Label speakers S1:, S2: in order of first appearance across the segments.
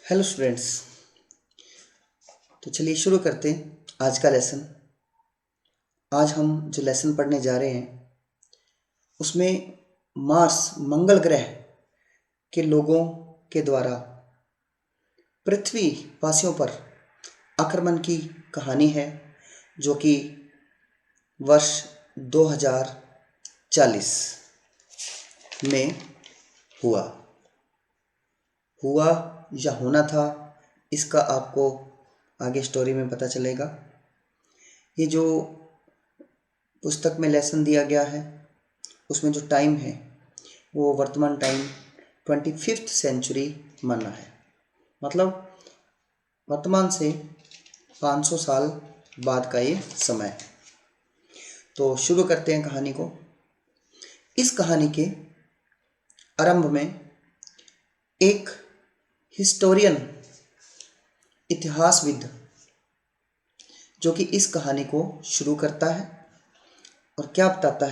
S1: Hello students. तो चलिए शुरू करते हैं आज का लेसन। आज हम जो लेसन पढ़ने जा रहे हैं उसमें मार्स मंगल ग्रह के लोगों के द्वारा पृथ्वी वासियों पर आक्रमण की कहानी है, जो कि वर्ष 2040 में हुआ या होना था। इसका आपको आगे स्टोरी में पता चलेगा। ये जो पुस्तक में लेसन दिया गया है उसमें जो टाइम है वो वर्तमान टाइम 25th सेंचुरी माना है, मतलब वर्तमान से 500 साल बाद का ये समय है। तो शुरू करते हैं कहानी को। इस कहानी के आरंभ में एक हिस्टोरियन, इतिहासविद, जो कि इस कहानी को शुरू करता है और क्या बताता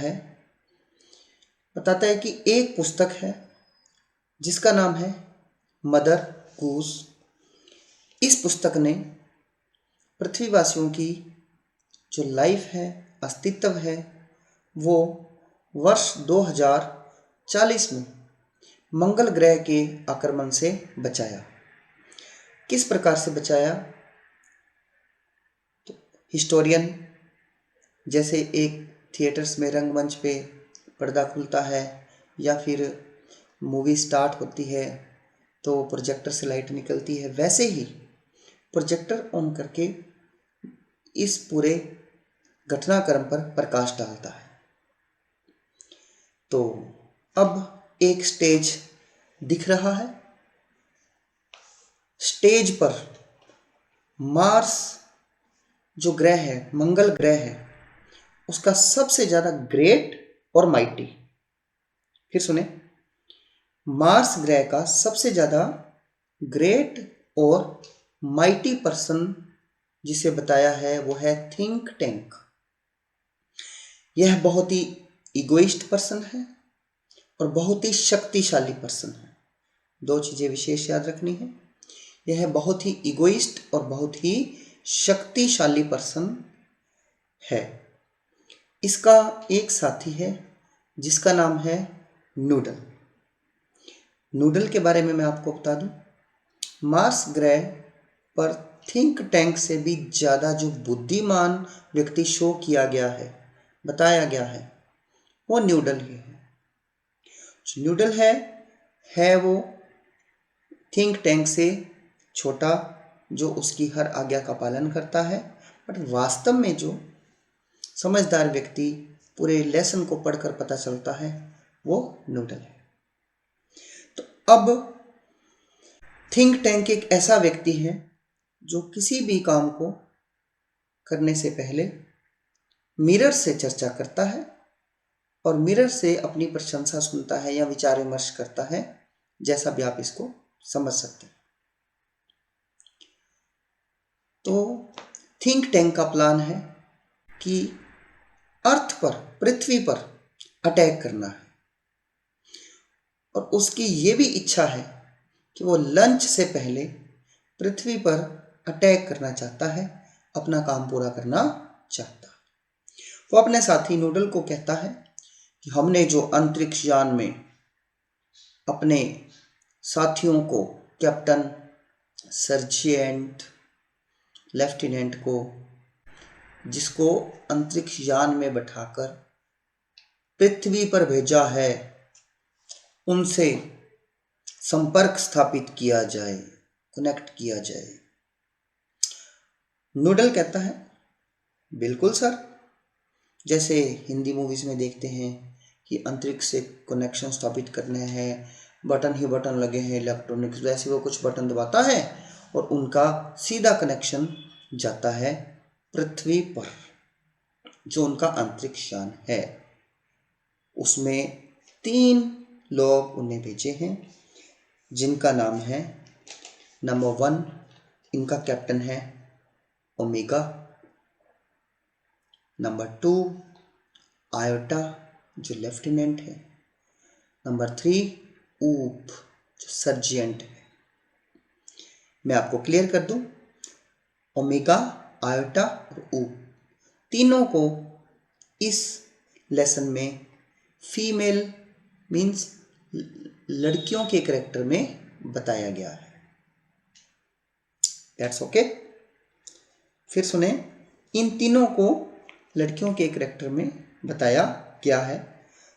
S1: है कि एक पुस्तक है जिसका नाम है मदर गूस। इस पुस्तक ने पृथ्वीवासियों की जो लाइफ है, अस्तित्व है, वो वर्ष 2040 में मंगल ग्रह के आक्रमण से बचाया। किस प्रकार से बचाया? तो हिस्टोरियन जैसे एक थिएटर्स में रंगमंच पे पर्दा खुलता है या फिर मूवी स्टार्ट होती है तो प्रोजेक्टर से लाइट निकलती है, वैसे ही प्रोजेक्टर ऑन करके इस पूरे घटनाक्रम पर प्रकाश डालता है। तो अब एक स्टेज दिख रहा है। स्टेज पर मार्स जो ग्रह है, मंगल ग्रह है, उसका सबसे ज्यादा ग्रेट और माइटी, फिर सुने, मार्स ग्रह का सबसे ज्यादा ग्रेट और माइटी पर्सन जिसे बताया है वो है थिंक टैंक। यह बहुत ही इगोइस्ट पर्सन है और बहुत ही शक्तिशाली पर्सन है। दो चीजें विशेष याद रखनी है, यह बहुत ही इगोइस्ट और बहुत ही शक्तिशाली पर्सन है। इसका एक साथी है जिसका नाम है नूडल। नूडल के बारे में मैं आपको बता दूं, मार्स ग्रह पर थिंक टैंक से भी ज़्यादा जो बुद्धिमान व्यक्ति शो किया गया है, बताया गया है, वो नूडल ही है। जो नूडल है वो थिंक टैंक से छोटा, जो उसकी हर आज्ञा का पालन करता है, बट वास्तव में जो समझदार व्यक्ति पूरे लेसन को पढ़कर पता चलता है वो नूडल है। तो अब थिंक टैंक एक ऐसा व्यक्ति है जो किसी भी काम को करने से पहले मिरर से चर्चा करता है और मिरर से अपनी प्रशंसा सुनता है या विचार विमर्श करता है, जैसा भी आप इसको समझ सकते हैं। तो थिंक टैंक का प्लान है कि अर्थ पर, पृथ्वी पर अटैक करना है और उसकी ये भी इच्छा है कि वो लंच से पहले पृथ्वी पर अटैक करना चाहता है, अपना काम पूरा करना चाहता है। वो अपने साथी नूडल को कहता है कि हमने जो अंतरिक्ष यान में अपने साथियों को, कैप्टन, सर्जेंट, लेफ्टिनेंट को, जिसको अंतरिक्ष यान में बैठाकर पृथ्वी पर भेजा है, उनसे संपर्क स्थापित किया जाए, कनेक्ट किया जाए। नूडल कहता है बिल्कुल सर, जैसे हिंदी मूवीज में देखते हैं कि अंतरिक्ष से कनेक्शन स्थापित करने हैं, बटन ही बटन लगे हैं इलेक्ट्रॉनिक्स, वैसे वो कुछ बटन दबाता है और उनका सीधा कनेक्शन जाता है पृथ्वी पर। जो उनका अंतरिक्ष यान है उसमें 3 लोग उन्हें भेजे हैं, जिनका नाम है नंबर 1, इनका कैप्टन है ओमेगा, नंबर 2 आयोटा जो लेफ्टिनेंट है, नंबर 3 ऊप जो सर्जेंट है। मैं आपको क्लियर कर दूं, ओमेगा, आयोटा और ऊ तीनों को इस लेसन में फीमेल मीन्स लड़कियों के कैरेक्टर में बताया गया है। That's okay. फिर सुने, इन तीनों को लड़कियों के कैरेक्टर में बताया गया है।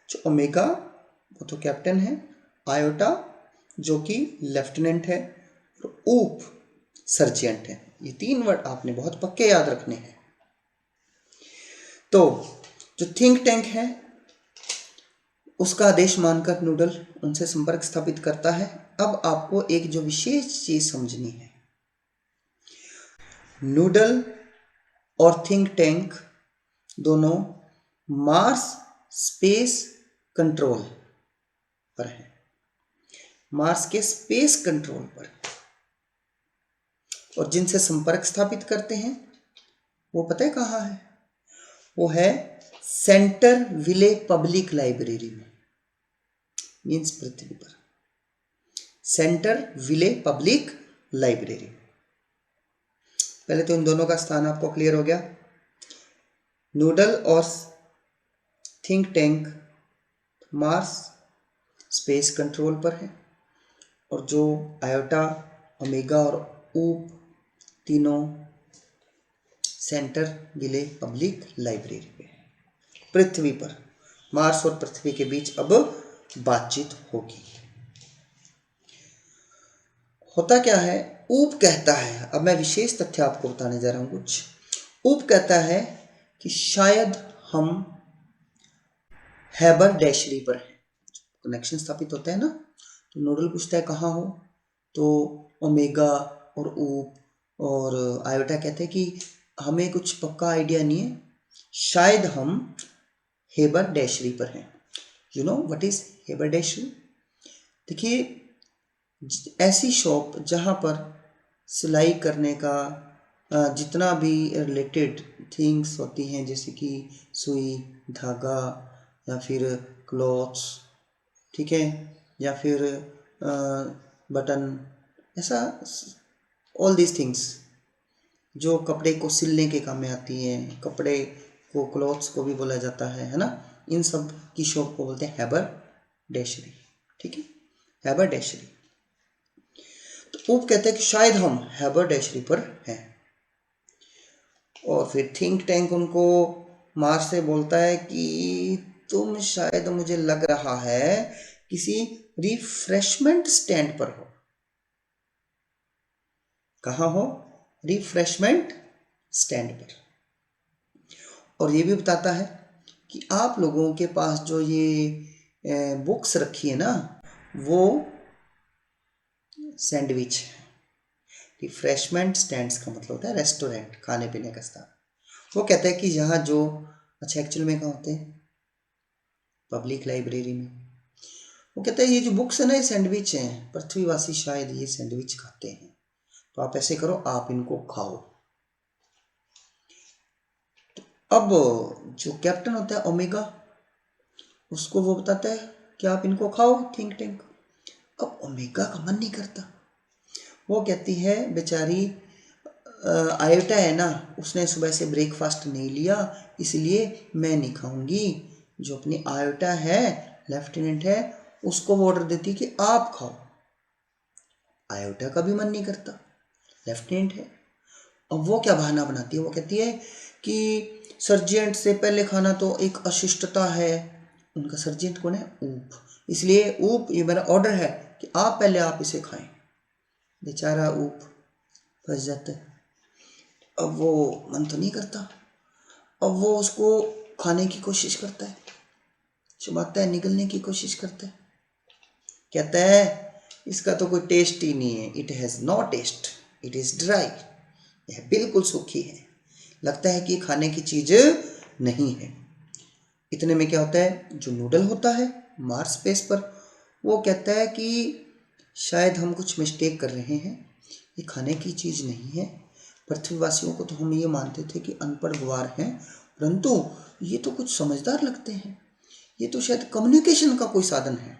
S1: जो ओमेगा वो तो कैप्टन है, आयोटा जो कि लेफ्टिनेंट है, और ऊप सर्जेंट है। ये तीन वर्ड आपने बहुत पक्के याद रखने हैं। तो जो थिंक टैंक है उसका आदेश मानकर नूडल उनसे संपर्क स्थापित करता है। अब आपको एक जो विशेष चीज समझनी है, नूडल और थिंक टैंक दोनों मार्स स्पेस कंट्रोल पर है, मार्स के स्पेस कंट्रोल पर, और जिनसे संपर्क स्थापित करते हैं वो पता है कहाँ है? वो है सेंटर विले पब्लिक लाइब्रेरी में, मीन्स पृथ्वी पर, सेंटर विले पब्लिक लाइब्रेरी। पहले तो इन दोनों का स्थान आपको क्लियर हो गया। नूडल और think tank Mars space control पर है, और जो आयोटा, ओमेगा और ऊप तीनों सेंटर विले पब्लिक लाइब्रेरी पे है, पृथ्वी पर। मार्स और पृथ्वी के बीच अब बातचीत होगी। होता क्या है, ऊप कहता है, अब मैं विशेष तथ्य आपको बताने जा रहा हूं कुछ। ऊप कहता है कि शायद हम हैबरडैशरी पर हैं। कनेक्शन स्थापित होता है ना, तो नूडल पूछता है कहाँ हो, तो ओमेगा और ऊप और आयोटा कहते हैं कि हमें कुछ पक्का आइडिया नहीं है, शायद हम हैबरडैशरी पर हैं। You know what is haberdashery? देखिए, ऐसी शॉप जहाँ पर सिलाई करने का जितना भी रिलेटेड थिंग्स होती हैं, जैसे कि सुई, धागा या फिर क्लॉथ्स, ठीक है, या फिर बटन, ऐसा ऑल दीज थिंग्स जो कपड़े को सिलने के काम में आती हैं, कपड़े को क्लॉथ्स को भी बोला जाता है ना, इन सब की शॉप को बोलते हैं हैबरडैशरी। ठीक है, हैबरडैशरी। तो ऊप कहते हैं कि शायद हम हैबरडैशरी पर हैं, और फिर थिंक टैंक उनको मार्स से बोलता है कि तुम शायद, मुझे लग रहा है, किसी रिफ्रेशमेंट स्टैंड पर हो। कहाँ हो? रिफ्रेशमेंट स्टैंड पर। और ये भी बताता है कि आप लोगों के पास जो ये बुक्स रखी है ना, वो सैंडविच है। रिफ्रेशमेंट स्टैंड्स का मतलब होता है रेस्टोरेंट, खाने पीने का स्थान। वो कहता है कि यहाँ जो, अच्छा एक्चुअल में कहाँ होते हैं? पब्लिक लाइब्रेरी में। वो कहता है ये जो बुक्स है ना, ये सैंडविच हैं, पृथ्वीवासी शायद ये सैंडविच खाते हैं, तो आप ऐसे करो, आप इनको खाओ। तो अब जो कैप्टन होता है ओमेगा, उसको वो बताता है कि आप इनको खाओ, थिंक टैंक। अब ओमेगा का मन नहीं करता। वो कहती है बेचारी आयोटा है ना, उसने सुबह से ब्रेकफास्ट नहीं लिया, इसलिए मैं नहीं खाऊंगी। जो अपनी आयोटा है, लेफ्टिनेंट है, उसको वो ऑर्डर देती कि आप खाओ। आयोटा का भी मन नहीं करता, लेफ्टिनेंट है। अब वो क्या बहाना बनाती है, वो कहती है कि सर्जेंट से पहले खाना तो एक अशिष्टता है। उनका सर्जेंट कौन है? ऊप। इसलिए ऊप, ये मेरा ऑर्डर है कि आप पहले आप इसे खाएं। बेचारा ऊप फंस जाता है। अब वो मन तो नहीं करता, अब वो उसको खाने की कोशिश करता है, चबाता है, निगलने की कोशिश करता है, कहता है इसका तो कोई टेस्ट ही नहीं है, it has no taste, it is dry, यह बिल्कुल सूखी है, लगता है कि खाने की चीज़ नहीं है। इतने में क्या होता है, जो नूडल होता है मार्स स्पेस पर, वो कहता है कि शायद हम कुछ मिस्टेक कर रहे हैं, ये खाने की चीज़ नहीं है। पृथ्वीवासियों को तो हम ये मानते थे कि अनपढ़ गंवार हैं, परंतु ये तो कुछ समझदार लगते हैं, ये तो शायद कम्युनिकेशन का कोई साधन है।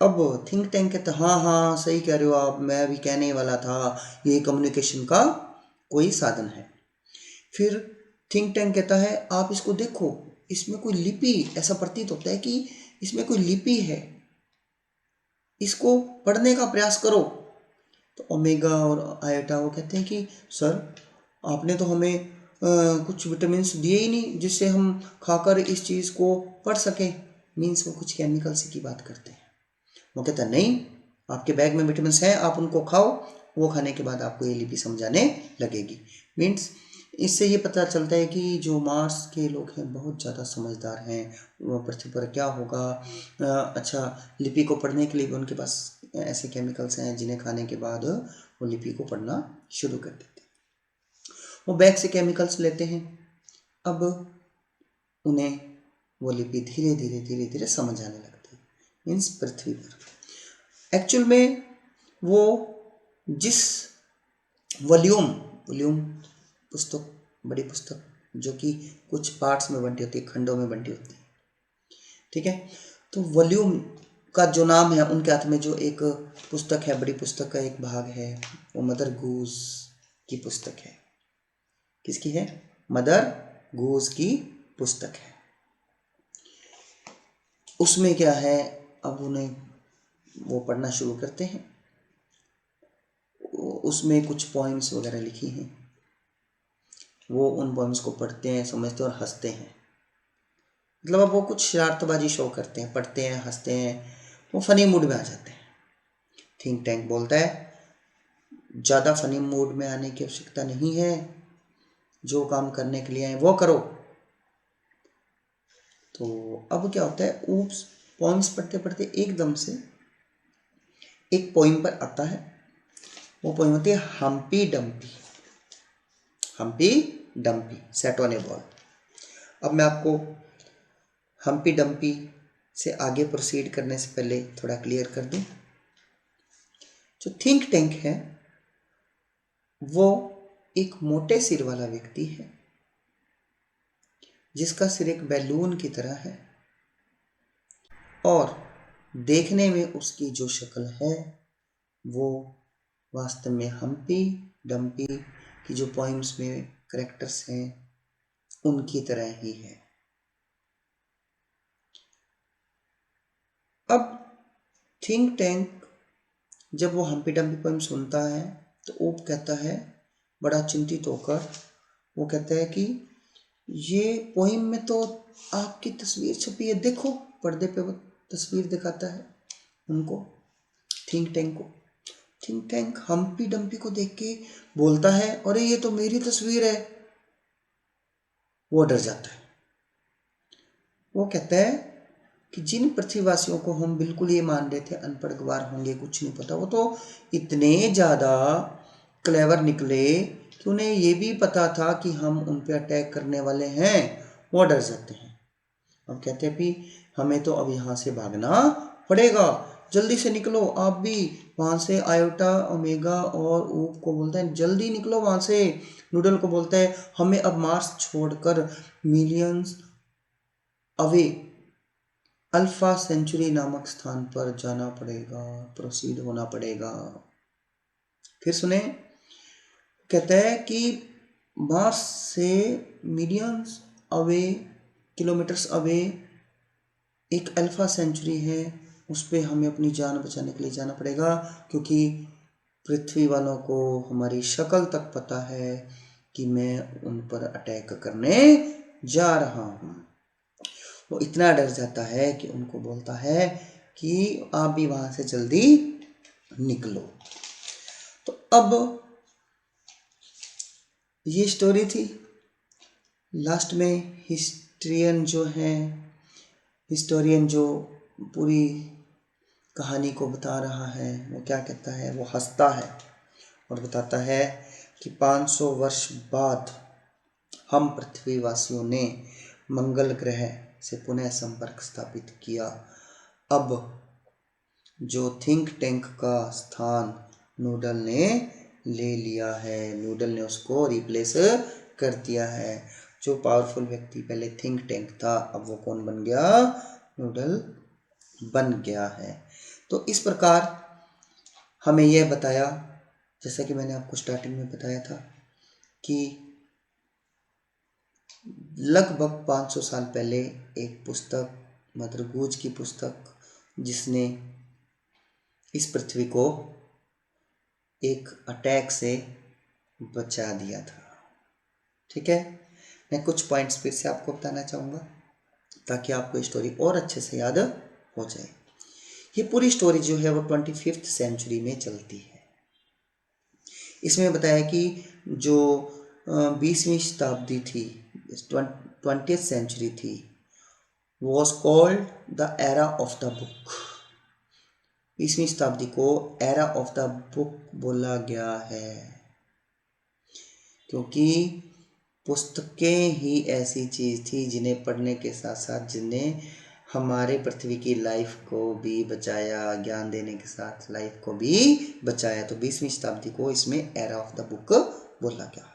S1: अब थिंक टैंक कहता है हाँ हाँ सही कह रहे हो आप, मैं भी कहने वाला था ये कम्युनिकेशन का कोई साधन है। फिर थिंक टैंक कहता है आप इसको देखो, इसमें कोई लिपि, ऐसा प्रतीत होता है कि इसमें कोई लिपि है, इसको पढ़ने का प्रयास करो। तो ओमेगा और आयोटा वो कहते हैं कि सर आपने तो हमें कुछ विटामिन दिए ही नहीं जिससे हम खाकर इस चीज़ को पढ़ सकें। मीन्स वो कुछ केमिकल्स की बात करते हैं। वो कहता है नहीं, आपके बैग में विटामिन हैं, आप उनको खाओ, वो खाने के बाद आपको ये लिपि समझाने लगेगी। मीन्स इससे ये पता चलता है कि जो मार्स के लोग हैं बहुत ज़्यादा समझदार हैं। वो पृथ्वी पर क्या होगा, अच्छा लिपि को पढ़ने के लिए भी उनके पास ऐसे केमिकल्स हैं जिन्हें खाने के बाद वो लिपि को पढ़ना शुरू कर देते हैं। वो बैग से केमिकल्स लेते हैं, अब उन्हें वो लिपि धीरे धीरे धीरे धीरे समझ आने लगती है। मीन्स पृथ्वी पर एक्चुअल में वो जिस वॉल्यूम पुस्तक, बड़ी पुस्तक जो कि कुछ पार्ट्स में बंटी होती है, खंडों में बंटी होती है, ठीक है। तो वॉल्यूम का जो नाम है, उनके हाथ में जो एक पुस्तक है, बड़ी पुस्तक का एक भाग है, वो मदर गूस की पुस्तक है। किसकी है? मदर गूस की पुस्तक है। उसमें क्या है, अब उन्हें वो पढ़ना शुरू करते हैं। उसमें कुछ पोइम्स वगैरह लिखी हैं, वो उन पोइम्स को पढ़ते हैं, समझते हैं और हंसते हैं। मतलब अब वो कुछ शरारतबाजी शो करते हैं, पढ़ते हैं, हंसते हैं, वो फनी मूड में आ जाते हैं। थिंक टैंक बोलता है ज़्यादा फनी मूड में आने की आवश्यकता नहीं है, जो काम करने के लिए आए वो करो। तो अब क्या होता है, ऊप्स पोइम्स पढ़ते पढ़ते एकदम से एक पोइम पर आता है। वो पोइम होती है Humpty Dumpty. Humpty Dumpty sat on a ball. अब मैं आपको हम्पी डम्पी से आगे प्रोसीड करने से पहले थोड़ा क्लियर कर दूं। जो थिंक टैंक है वो एक मोटे सिर वाला व्यक्ति है, जिसका सिर एक बैलून की तरह है, और देखने में उसकी जो शक्ल है वो वास्तव में हम्पी डम्पी की जो पोइम्स में कैरेक्टर्स हैं उनकी तरह ही है। अब थिंक टैंक जब वो हम्पी डम्पी पोइम सुनता है तो ऊप कहता है बड़ा चिंतित होकर, वो कहता है कि ये पोइम में तो आपकी तस्वीर छपी है, देखो पर्दे पे वो तस्वीर दिखाता है उनको, थिंक टैंक को। थिंक टैंक हम्पी डम्पी को देख के बोलता है अरे ये तो मेरी तस्वीर है। वो डर जाता है। वो कहता है कि जिन पृथ्वीवासियों को हम बिल्कुल ये मान रहे थे अनपढ़ गवार होंगे, कुछ नहीं पता, वो तो इतने ज़्यादा क्लेवर निकले कि उन्हें ये भी पता था कि हम उन पर अटैक करने वाले हैं। वो डर जाते हैं। अब कहते हैं कि हमें तो अब यहाँ से भागना पड़ेगा, जल्दी से निकलो आप भी वहाँ से। आयोटा ओमेगा और ऊप को बोलता है जल्दी निकलो वहाँ से। नूडल को बोलता है हमें अब मार्स छोड़कर मिलियंस अवे अल्फा सेंचुरी नामक स्थान पर जाना पड़ेगा, प्रोसीड होना पड़ेगा। फिर सुने, कहता है कि मार्स से मिलियंस अवे, किलोमीटर्स अवे एक अल्फा सेंचुरी है, उस पर हमें अपनी जान बचाने के लिए जाना पड़ेगा, क्योंकि पृथ्वी वालों को हमारी शक्ल तक पता है कि मैं उन पर अटैक करने जा रहा हूँ। वो इतना डर जाता है कि उनको बोलता है कि आप भी वहाँ से जल्दी निकलो। तो अब ये स्टोरी थी। लास्ट में हिस्टोरियन जो पूरी कहानी को बता रहा है वो क्या कहता है, वो हंसता है और बताता है कि 500 वर्ष बाद हम पृथ्वीवासियों ने मंगल ग्रह से पुनः संपर्क स्थापित किया। अब जो थिंक टैंक का स्थान नूडल ने ले लिया है, नूडल ने उसको रिप्लेस कर दिया है। जो पावरफुल व्यक्ति पहले थिंक टैंक था, अब वो कौन बन गया? नूडल बन गया है। तो इस प्रकार हमें यह बताया, जैसा कि मैंने आपको स्टार्टिंग में बताया था, कि लगभग 500 साल पहले एक पुस्तक, मदर गूज की पुस्तक, जिसने इस पृथ्वी को एक अटैक से बचा दिया था। ठीक है, मैं कुछ पॉइंट्स फिर से आपको बताना चाहूँगा ताकि आपको स्टोरी और अच्छे से याद हो जाए। ये पूरी स्टोरी जो है वो 25th सेंचुरी में चलती है। इसमें बताया कि जो 20वीं शताब्दी थी, 20th सेंचुरी थी, was called the era of the book. 20वीं शताब्दी को एरा ऑफ द बुक बोला गया है, क्योंकि पुस्तकें ही ऐसी चीज़ थी जिन्हें पढ़ने के साथ साथ जिन्हें हमारे पृथ्वी की लाइफ को भी बचाया, ज्ञान देने के साथ लाइफ को भी बचाया। तो 20वीं शताब्दी को इसमें एरा ऑफ द बुक बोला गया है।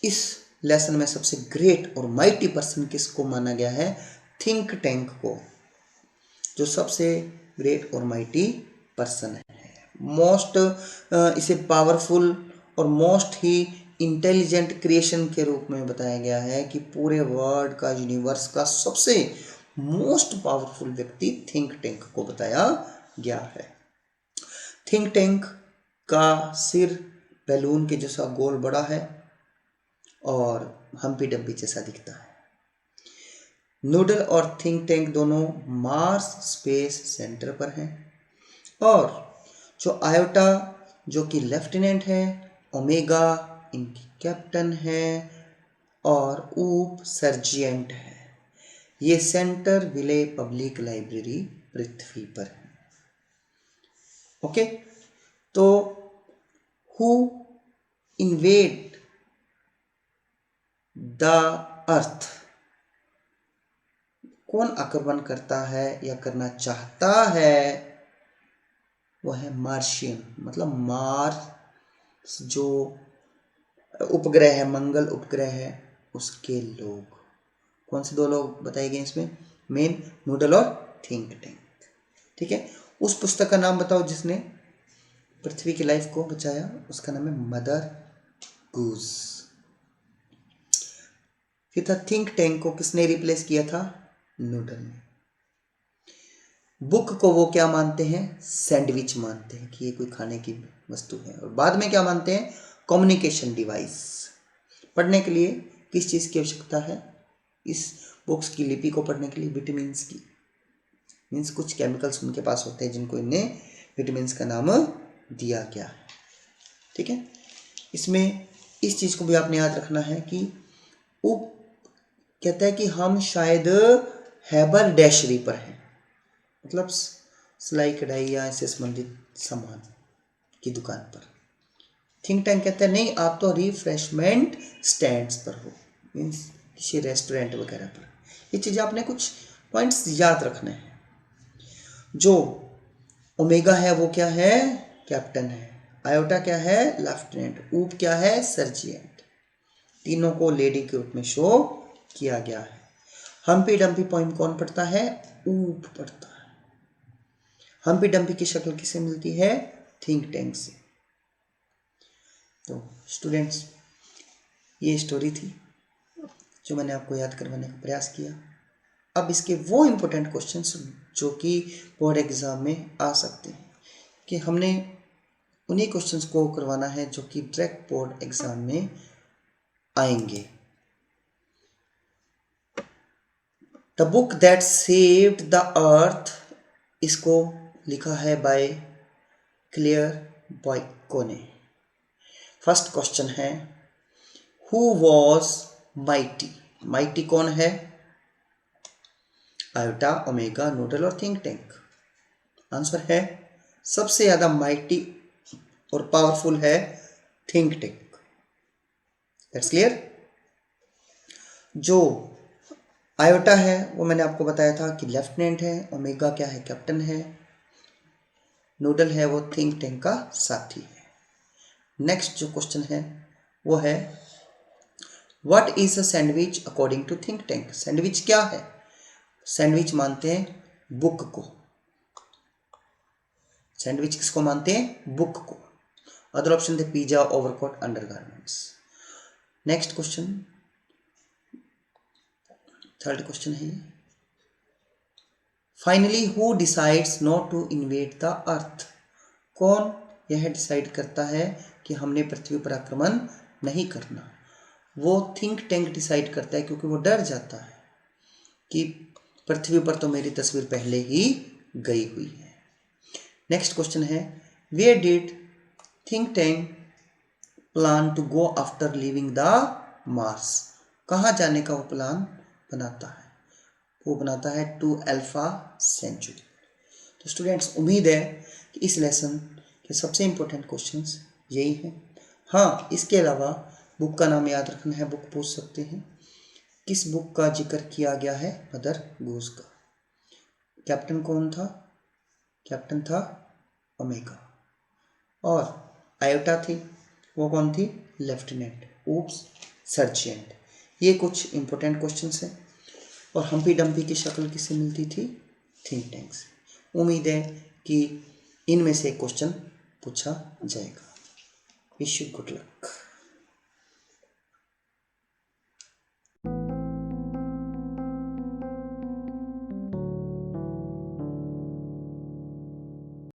S1: इस लेसन में सबसे ग्रेट और माइटी पर्सन किसको माना गया है? थिंक टैंक को, जो सबसे ग्रेट और माइटी पर्सन है। मोस्ट इसे पावरफुल और मोस्ट ही इंटेलिजेंट क्रिएशन के रूप में बताया गया है कि पूरे वर्ल्ड का, यूनिवर्स का सबसे मोस्ट पावरफुल व्यक्ति थिंक टैंक को बताया गया है। थिंक टैंक का सिर बैलून के जैसा गोल बड़ा है और हम्पी डम्पी जैसा दिखता है। नूडल और थिंक टैंक दोनों मार्स स्पेस सेंटर पर हैं, और जो आयोटा जो कि लेफ्टिनेंट है, ओमेगा इनकी कैप्टन है, और ऊप सर्जिएंट है। ये सेंटर विले पब्लिक लाइब्रेरी पृथ्वी पर है। ओके, तो हु इन्वेड द अर्थ, कौन आक्रमण करता है या करना चाहता है? वह है मार्शियन, मतलब मार्स जो उपग्रह है, मंगल उपग्रह है, उसके लोग। कौन से दो लोग बताए गए इसमें? मेन नूडल और थिंक टैंक। ठीक है, उस पुस्तक का नाम बताओ जिसने पृथ्वी की लाइफ को बचाया। उसका नाम है मदर गूज। फिर था थिंक टैंक को किसने रिप्लेस किया था? नूडल ने। बुक को वो क्या मानते हैं? सैंडविच मानते हैं कि ये कोई खाने की वस्तु है। और बाद में क्या मानते हैं? Communication device. पढ़ने के लिए किस चीज़ की आवश्यकता है? इस बुक्स की लिपि को पढ़ने के लिए विटामिन की, मीन्स कुछ केमिकल्स उनके पास होते हैं जिनको इन्हें विटामिन का नाम दिया गया है। ठीक है, इसमें इस चीज़ को भी आपने याद रखना है कि वो कहता है कि हम शायद हैबरडैशरी पर हैं, मतलब सिलाई कढ़ाई या इससे संबंधित सामान की दुकान पर। थिंक टैंक कहता है नहीं, आप तो रिफ्रेशमेंट स्टैंड्स पर हो, मीन्स किसी रेस्टोरेंट वगैरह पर। ये चीज़ें आपने कुछ पॉइंट्स याद रखने हैं। जो ओमेगा है वो क्या है? कैप्टन है। आयोटा क्या है? लेफ्टिनेंट। ऊप क्या है? सर्जिएंट। तीनों को लेडी के रूप में शो किया गया है। हम्पी डम्पी पॉइंट कौन पढ़ता है? ऊप पढ़ता है। हम्पी डम्पी की शक्ल किससे मिलती है? थिंक टैंक से। तो स्टूडेंट्स, ये स्टोरी थी जो मैंने आपको याद करवाने का प्रयास किया। अब इसके वो इम्पोर्टेंट क्वेश्चंस जो कि बोर्ड एग्ज़ाम में आ सकते हैं, कि हमने उन्हीं क्वेश्चंस को करवाना है जो कि डायरेक्ट बोर्ड एग्ज़ाम में आएंगे। The book that saved the earth, इसको लिखा है बाय क्लेयर बॉयको ने। फर्स्ट क्वेश्चन है, हु वॉज माइटी? माइटी कौन है? आयोटा, ओमेगा, नूडल और थिंक टैंक। आंसर है सबसे ज्यादा माइटी और पावरफुल है थिंक टैंक। That's clear. जो आयोटा है वो मैंने आपको बताया था कि लेफ्टिनेंट है, ओमेगा क्या है? कैप्टन है, नूडल है वो थिंक टैंक का साथी है। नेक्स्ट जो क्वेश्चन है वो है, what is a sandwich according to think tank? Sandwich क्या है? सैंडविच मानते हैं बुक को। सैंडविच किसको मानते हैं? बुक को। अदर ऑप्शन थे pizza, overcoat, undergarments. Next question, third question है ये। Finally who decides not to invade the earth? कौन यह डिसाइड करता है कि हमने पृथ्वी पर आक्रमण नहीं करना? वो थिंक टैंक डिसाइड करता है, क्योंकि वो डर जाता है कि पृथ्वी पर तो मेरी तस्वीर पहले ही गई हुई है। नेक्स्ट क्वेश्चन है, where did think tank plan to go after living the Mars? कहाँ जाने का वो प्लान बनाता है? वो बनाता है टू अल्फा सेंचुरी। तो स्टूडेंट्स, उम्मीद है कि इस लेसन के सबसे इंपॉर्टेंट क्वेश्चंस यही हैं। हाँ, इसके अलावा बुक का नाम याद रखना है, बुक पूछ सकते हैं। किस बुक का जिक्र किया गया है? मदर गूस का। कैप्टन कौन था? कैप्टन था ओमेगा। और आयोटा थी, वो कौन थी? लेफ्टिनेंट। Oops sergeant. ये कुछ इंपॉर्टेंट क्वेश्चंस हैं। और हम्पी डम्पी की शक्ल किससे मिलती थी? थिंक टैंक से। उम्मीद है कि इनमें से एक क्वेश्चन पूछा जाएगा। Wish you good luck.